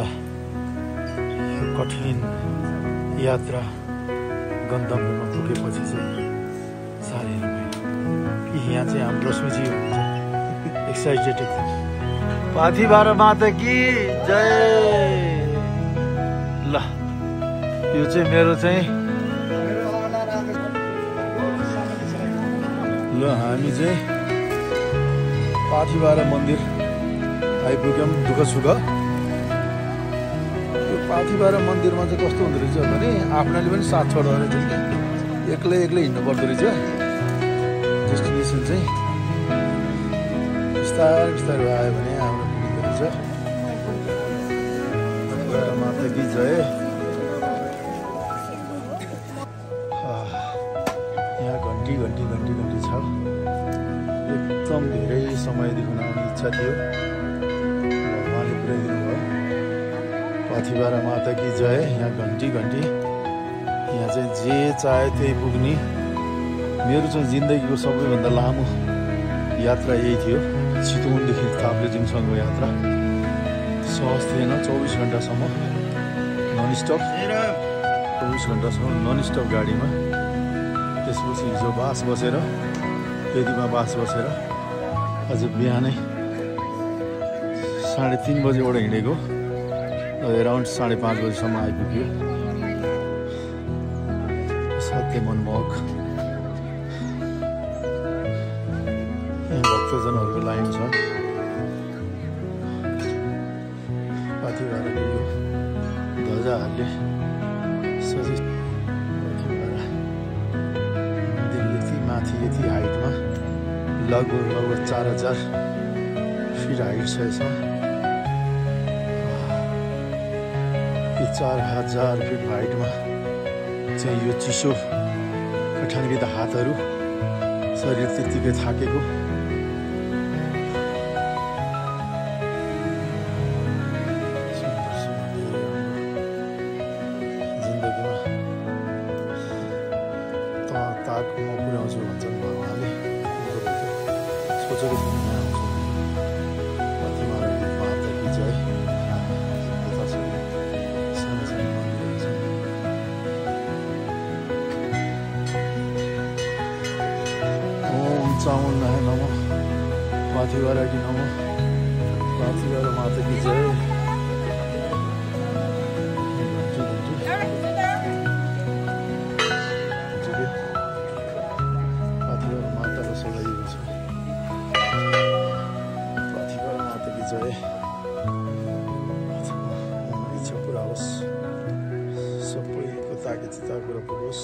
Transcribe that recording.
ल कठिन यात्रा गन्तव्यमा पुगेपछि चाहिँ साह्रै रमाइलो। यहाँ चाहिँ हाम्रो रश्मिजी हुनुहुन्छ एक्साइटेड एकदम। पाथिभरा माता की जय। ल यो चाहिँ मेरो चाहिँ ल हामी चाहिँ पाथिभरा मन्दिर आइपुग्यौँ दुःख सुख। यो पाथिभरा मन्दिरमा चाहिँ कस्तो हुँदो रहेछ भने आफ्नाले पनि साथ छोड्दो रहेछ कि एक्लै हिँड्नु पर्दो रहेछ। डेस्टिनेसन चाहिँ बिस्तारै बिस्तारै आयो भने हाम्रो पुगिँदो रहेछ। पाथिभरा माता की जय। यहाँ घन्टी छ। एकदम धेरै समयदेखि आउने इच्छा थियो, उहाँले पुऱ्याइदिनु भयो। पाथिभरा माता की जय। यहाँ घन्टी यहाँ चाहिँ जे चाहे त्यही पुग्ने। मेरो चाहिँ जिन्दगीको सबैभन्दा लामो यात्रा यही थियो, चितवनदेखि ताप्लेजुङसम्मको यात्रा। सहज थिएन, 24 घन्टासम्म ननस्टप, 24 घन्टासम्म ननस्टप गाडीमा। त्यसपछि हिजो बास बसेर वेदीमा बास बसेर अझ बिहानै 3:30 बजेबाट हिँडेको एराउन्ड 5:30 बजीसम्म आइपुग्यो। साथै मनमोहक भक्तजनहरूको लाइन छ। पाथिभराको यो ध्वजाहरूले सजिलो पाथिभरा मन्दिर यति हाइटमा लगभग 4000 फिट हाइट छ यसमा। यो 4000 फिट हाइटमा चाहिँ यो चिसो कठाङ्ग्रित हातहरू, शरीर त्यत्तिकै थाकेको। जिन्दगीमा ताकमा पुर्याउँछु भन्छन् भगवानले। सोचेको थिएँ यहाँ आउँछु। पाथिभरा माता की जय। ओम चामुण्डाय नमः। पाथिभरा की नमः। पाथिभरा माता की जय। पाथिभरा मातालाई सघाइएको छ। पाथिभरा माता की जय। इच्छा पुरा होस्, सबैको ताके चिता कुरा पुगोस्।